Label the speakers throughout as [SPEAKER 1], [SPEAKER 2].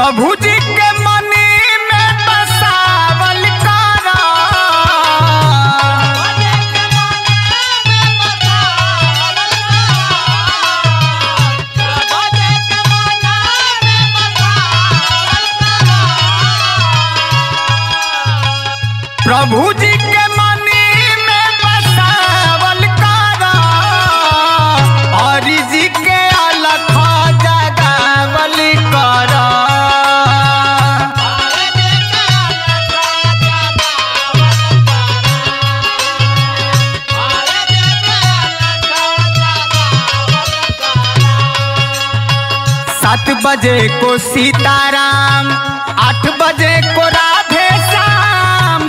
[SPEAKER 1] प्रभु जी के मनी में बसावल करा। प्रभु जी के मनी में बसावल करा और जी के अलख जगावल करा। सात बजे को सीताराम, 8 बजे को राधे श्याम।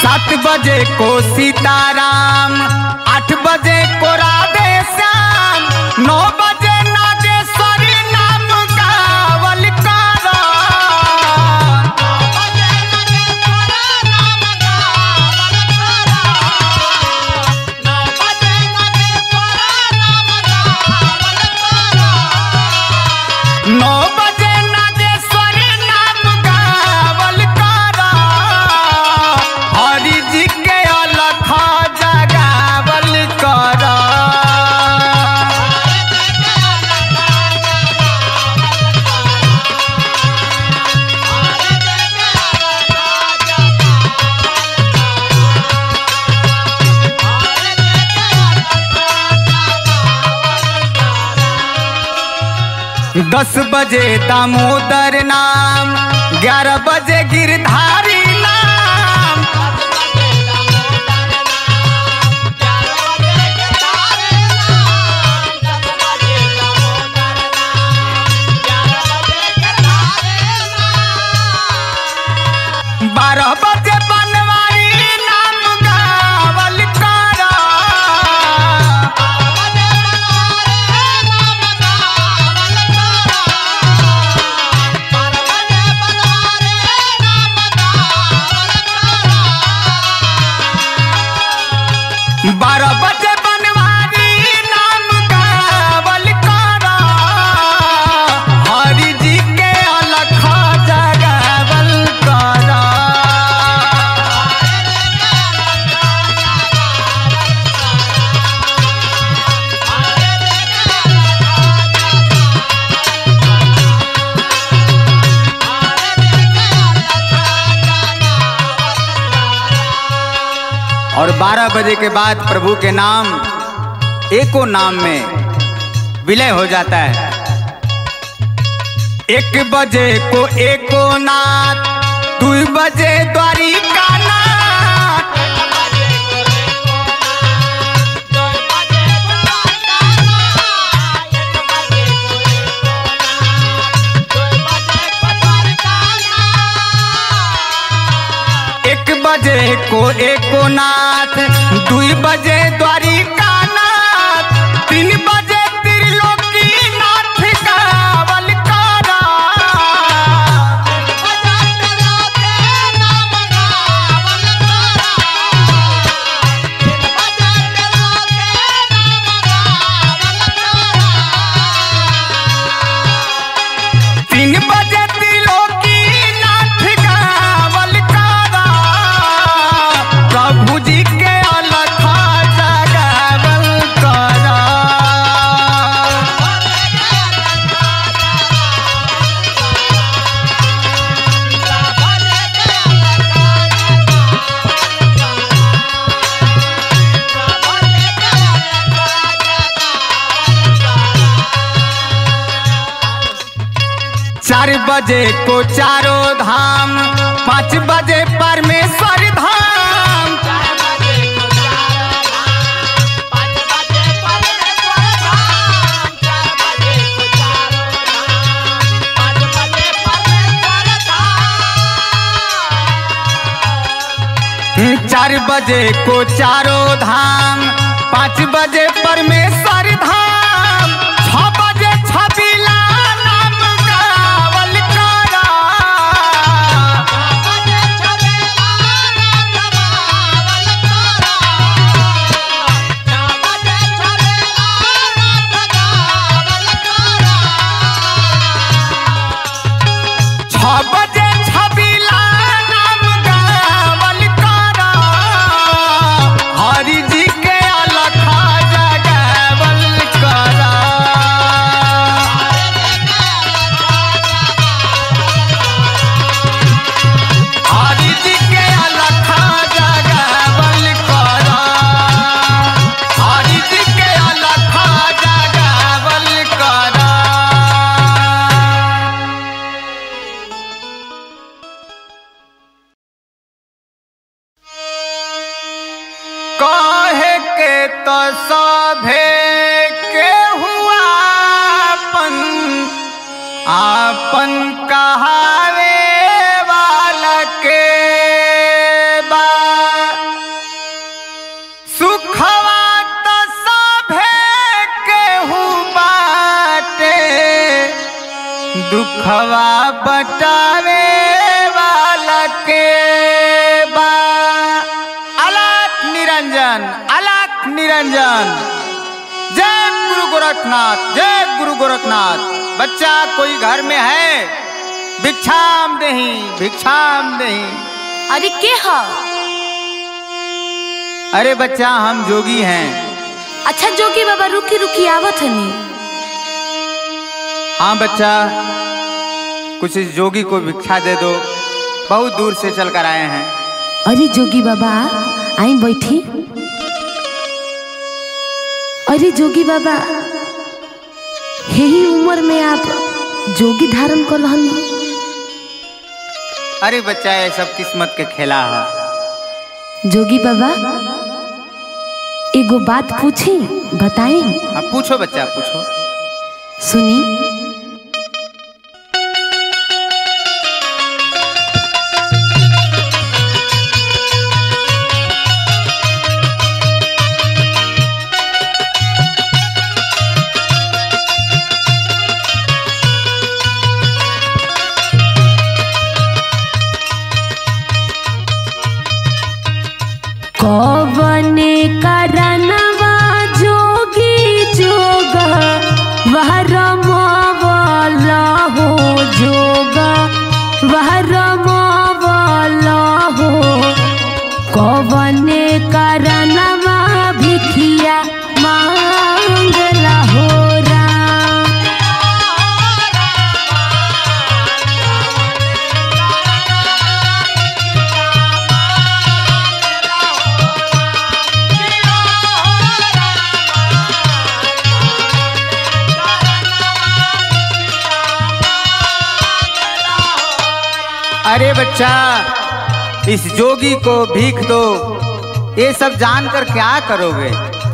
[SPEAKER 1] सात बजे को सीताराम, 8 बजे को राधे श्याम। 9 बजे नागेश्वरी नाम गावल करा। दस बजे दामोदर नाम, 11 बजे गिरधारी नाम। 12 बजे बनवारी नाम गावल करा। 12 बजे बनवारी नाम गावल करा। हरि जी के अलख जगावल करा। और 12 बजे के बाद प्रभु के नाम एको नाम में विलय हो जाता है। 1 बजे को एको नाथ, 2 बजे द्वारिका नाथ। 1 बजे को एको नाथ, 2 बजे द्वारिका नाथ। 3 बजे त्रिलोकी नाथ गावल करा। 3 बजे त्रिलोकी नाथ गावल करा। प्रभु जी के अलख जगावल करा। चार बजे को चारों धाम, 5 बजे परमेश्वर धाम। 4 बजे को चारों धाम, 5 बजे परमेश्वर धाम। 6 बजे छबीला नाम गावल करा। आपन कहावे वाला के बा सुखवा तो सभे केहू बाटे, दुखवा बटावे वाला के बा। अलख निरंजन, अलख निरंजन। जय गुरु गोरखनाथ, जय गुरु गोरखनाथ। बच्चा कोई घर में है? भिक्षाम देही, भिक्षाम देही।
[SPEAKER 2] अरे के हा?
[SPEAKER 1] अरे बच्चा हम जोगी हैं।
[SPEAKER 2] अच्छा जोगी बाबा रुकी रुकी आवत हनी।
[SPEAKER 1] हाँ बच्चा, कुछ इस जोगी को भिक्षा दे दो, बहुत दूर से चल कर आए हैं।
[SPEAKER 2] अरे जोगी बाबा आई बैठी। अरे जोगी बाबा यही उम्र में आप जोगी धारण कर रहल।
[SPEAKER 1] अरे बच्चा ये सब किस्मत के खेला है।
[SPEAKER 2] जोगी बाबा एगो बात पूछी, बताएं?
[SPEAKER 1] अब पूछो बच्चा पूछो।
[SPEAKER 2] सुनी। कौवने करनवा जोगी जोगा वह रमावला हो, जोगा वह रमावला हो। कौवने करनवा भिखिया मांगला हो राम।
[SPEAKER 1] अरे बच्चा इस जोगी को भीख दो, ये सब जानकर क्या करोगे?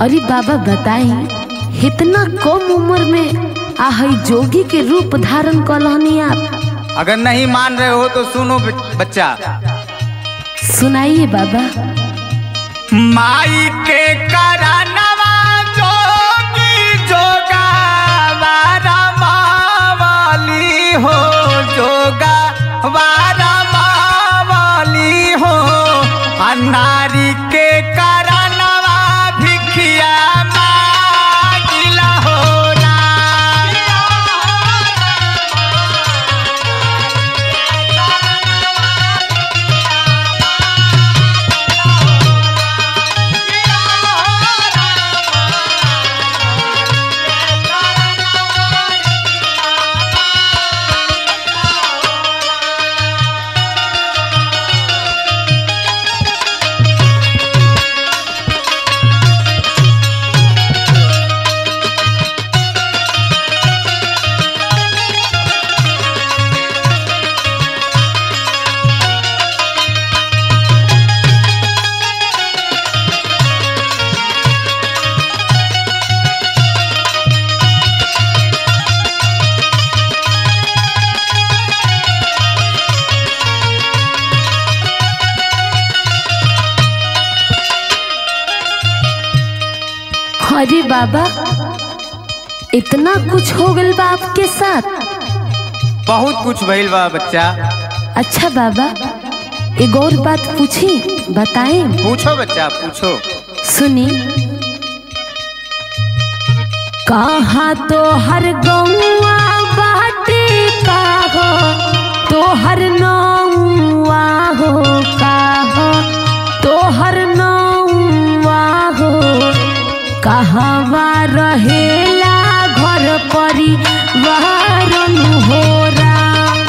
[SPEAKER 2] अरे बाबा बताई, इतना कम उम्र में आहै जोगी के रूप धारण कलहनी आप।
[SPEAKER 1] अगर नहीं मान रहे हो तो सुनो बच्चा।
[SPEAKER 2] सुनाइए बाबा।
[SPEAKER 1] माई के करनवा जोगी जोगा वारा मावली हो, जोगा वारा मावली हो। नारी के करनवा भिखिया मांगिला हो ना।
[SPEAKER 2] अरे बाबा इतना कुछ हो गल बा आपके साथ?
[SPEAKER 1] बहुत कुछ भइल बा बच्चा।
[SPEAKER 2] अच्छा बाबा एक और बात पूछी, बताएं?
[SPEAKER 1] पूछो बच्चा पूछो।
[SPEAKER 2] सुनी। कहाँ तो हर गौआ बाटे का हो, तो हर नौआ हो का हो, तो हर नौआ हो। कहवा रहेला घर परिवार हो राम।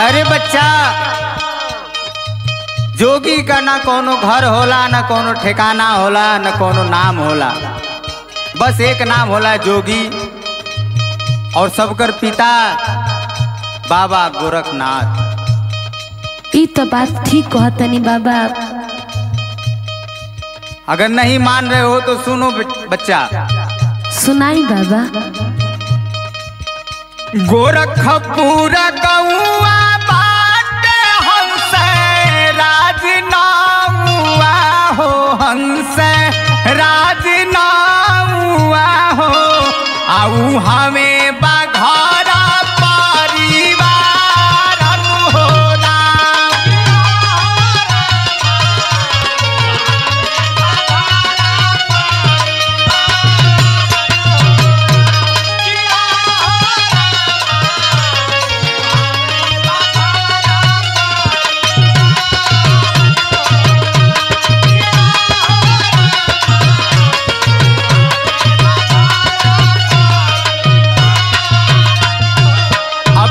[SPEAKER 1] अरे बच्चा जोगी का ना कोनो घर होला, ना कोनो ठिकाना होला, ना कोनो नाम होला। बस एक नाम होला जोगी। और सबकर पिता बाबा गोरखनाथ।
[SPEAKER 2] ई तो बात ठीक कहतनी बाबा।
[SPEAKER 1] अगर नहीं मान रहे हो तो सुनो बच्चा।
[SPEAKER 2] सुनाई बाबा।
[SPEAKER 1] गोरखपुर गौआ बाटे हमसे राजनामुआ हो, हमसे राजनामुआ हो। आऊ हमें बघारा परिवार होला।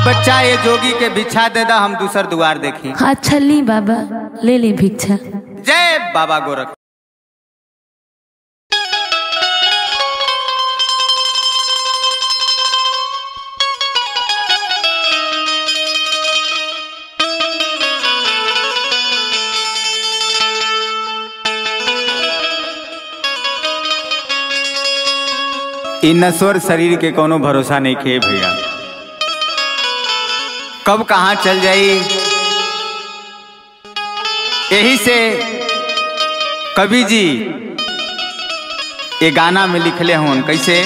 [SPEAKER 1] बच्चा ये जोगी के भिक्षा दे दा, हम दूसर द्वार देखी।
[SPEAKER 2] अच्छा ली बाबा, ले ली भिक्षा।
[SPEAKER 1] जय बाबा गोरख। इन नश्वर शरीर के कोनो भरोसा नहीं खे भैया, कब कहाँ चल जाई। यही से कवि जी ये गाना में लिखले हों कैसे।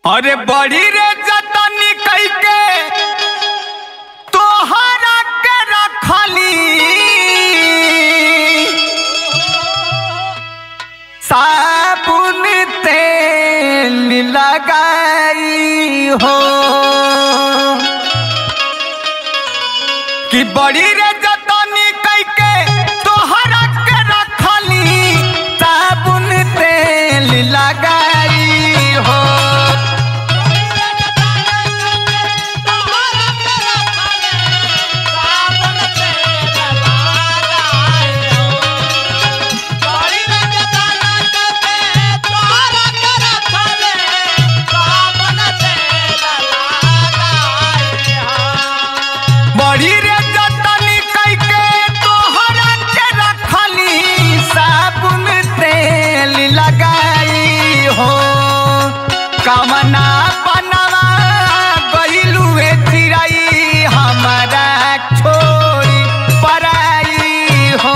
[SPEAKER 1] अरे बड़ी रे जतनी कई के तोहरा के रखली, साबुन तेल लगाई हो। कि बड़ी रे जतनी कई के तोहरा के रखली, साबुन तेल लगाई हो। बड़ी रे जतनी कई के तोहरा के रखली, साबुन तेल लगाई हो। कमना बनवा गइलुए चिराई, हमारा छोड़ी पराई हो।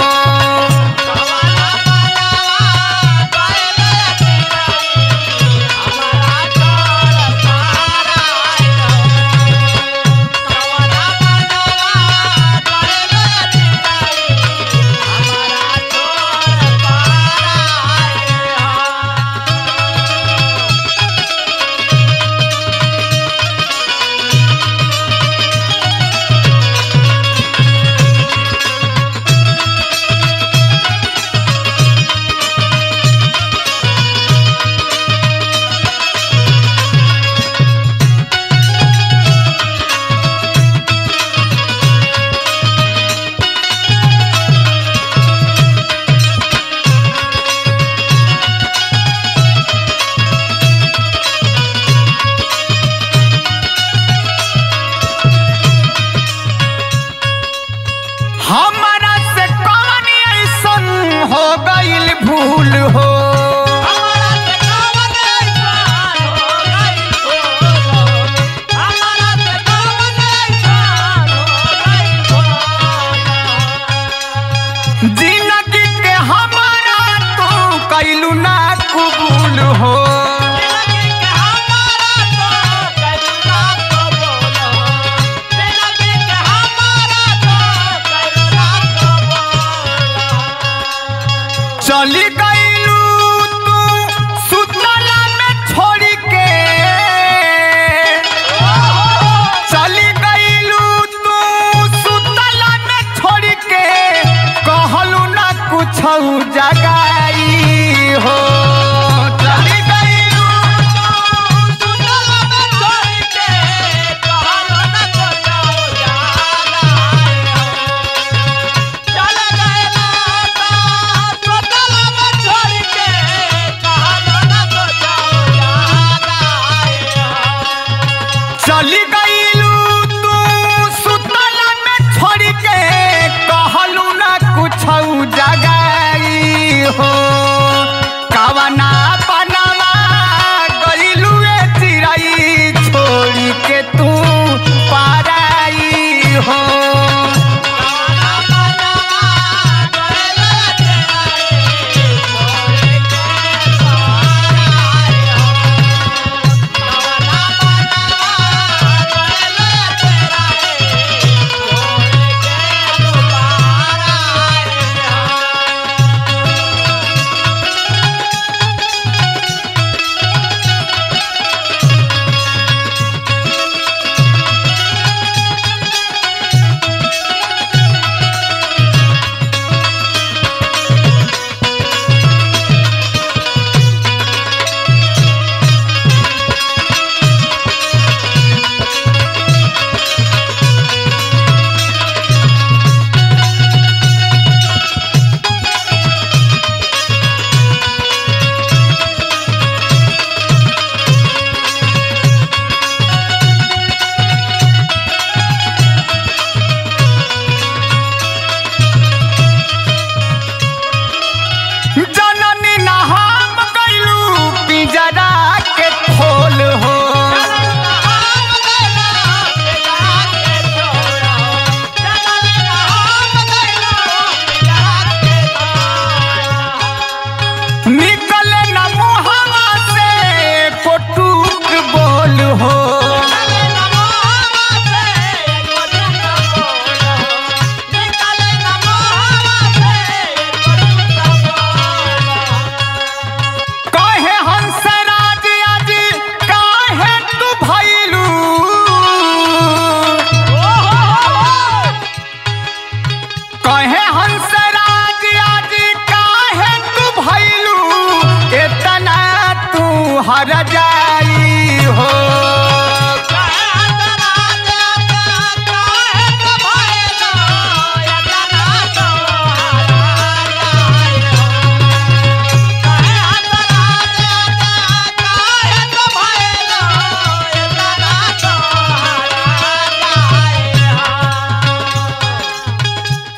[SPEAKER 1] हर जाई हो।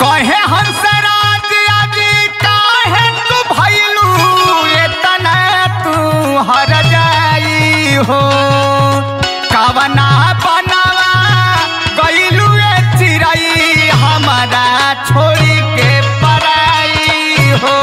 [SPEAKER 1] कहे हंसराज आजी काहे तू भइलू इतना तू हर जाई हो। कवना बनवा गइलू चिरई हमारा छोड़ी के पराई हो।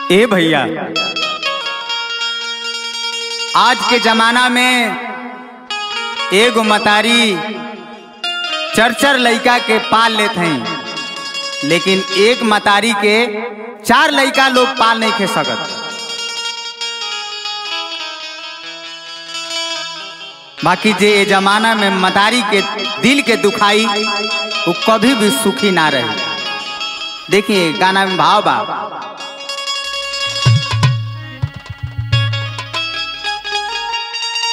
[SPEAKER 1] ए भैया, आज के जमाना में एगो मतारी चर लइका के पाल लेते हैं, लेकिन एक मतारी के 4 लइका लोग पाल नहीं खे सकत। बाकी जे ए जमाना में मतारी के दिल के दुखाई वो कभी भी सुखी ना रहे। देखिए गाना में भाव बा,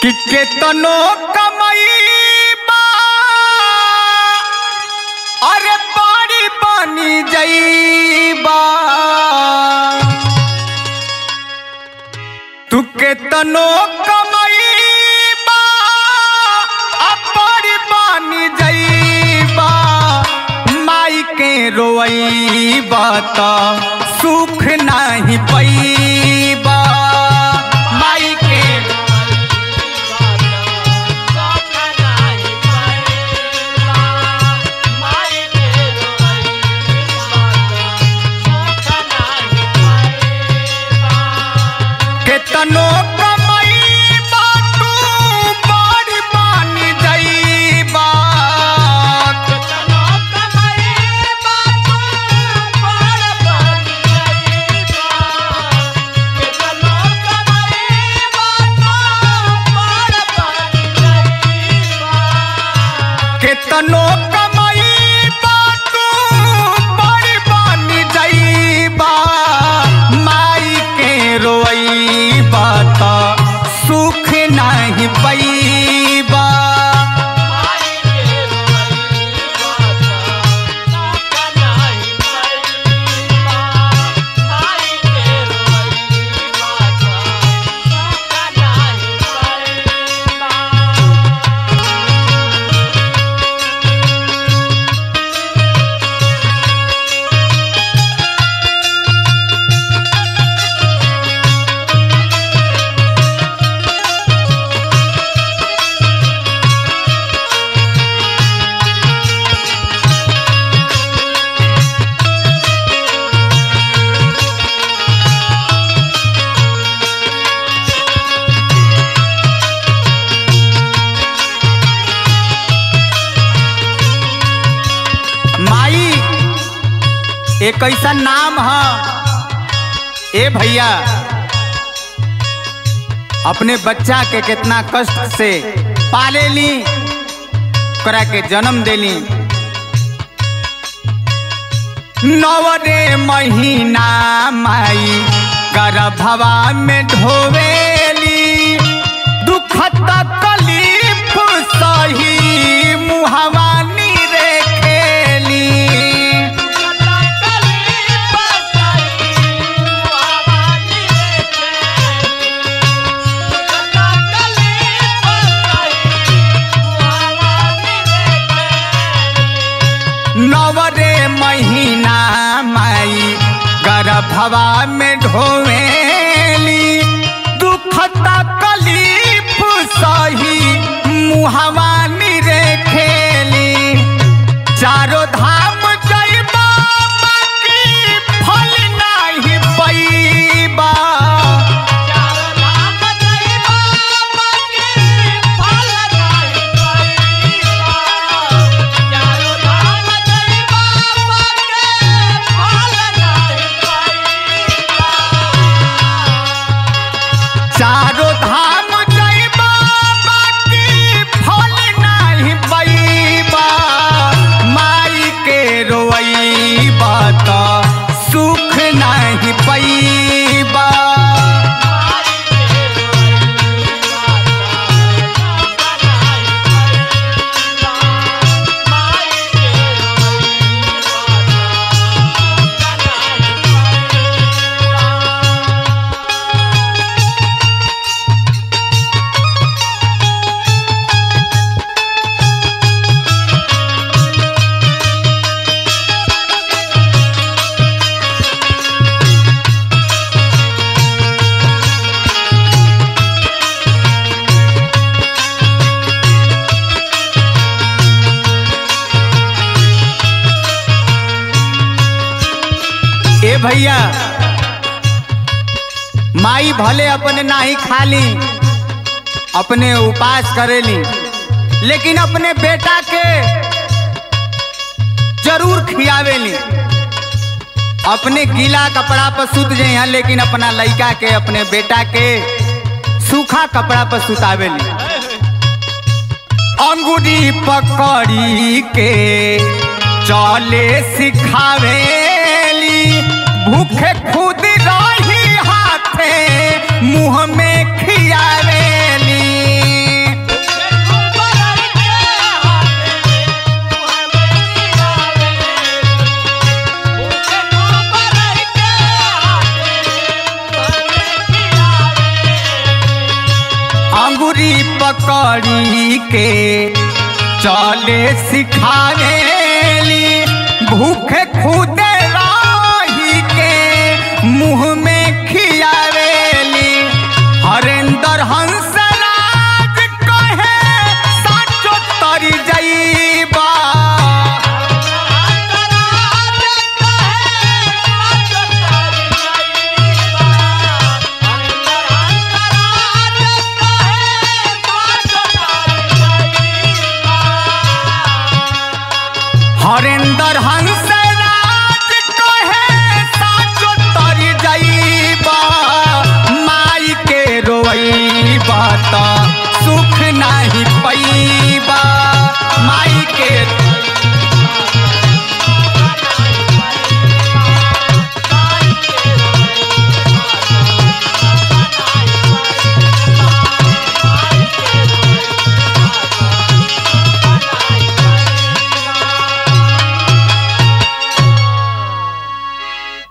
[SPEAKER 1] कि केतनो कमाईबा अरे बाड़ी बनी जाईबा। तू केतनो कमाईबा बाड़ी बनी जाईबा। माई के रोईबा तो सुख नहीं पाईबा। माई के केतनो कमाईबा तू बड़ी बनी जाईबा। केतनो कमाईबा तू बड़ी बनी जाईबा। केतनो कमाईबा तू बड़ी बनी जाईबा। केतनो कमाईबा तू बड़ी बनी जाईबा। माई के रोईबा तो सुख नहीं पाईबा। माई एक ऐसा नाम है ए भैया, अपने बच्चा के कितना कष्ट से पाले ली, करा के जन्म देली। 9 महीना माई गर्भवा में ढोवेली। दुख तकलीफ सही मुहवा हवा में ढोवेली दुख तकलीफ सही मुहवा निरे खेली चारों धाम जइबा बाकी फल नाही पैबा चारों धाम जइबा बाकी फल नाही पैबा माई के रोइबा त सुख नाही पैबा ए भैया माई भले अपने नाही खाली अपने उपास करेली लेकिन अपने बेटा के जरूर खियावेली अपने गीला कपड़ा पर सुत जाए लेकिन अपना लड़का के अपने बेटा के सूखा कपड़ा पर सुतावेली अंगूरी पकड़ी के चले सिखावेली भूखे खुद रही हाथे मुंह में खियावेली अंगूरी पकड़ी के चले सिखावेली भूखे खुद रही के मुंह में खियावेली हरेंद्र हंसराज कहे साचो तरी जइबा हरेंद्र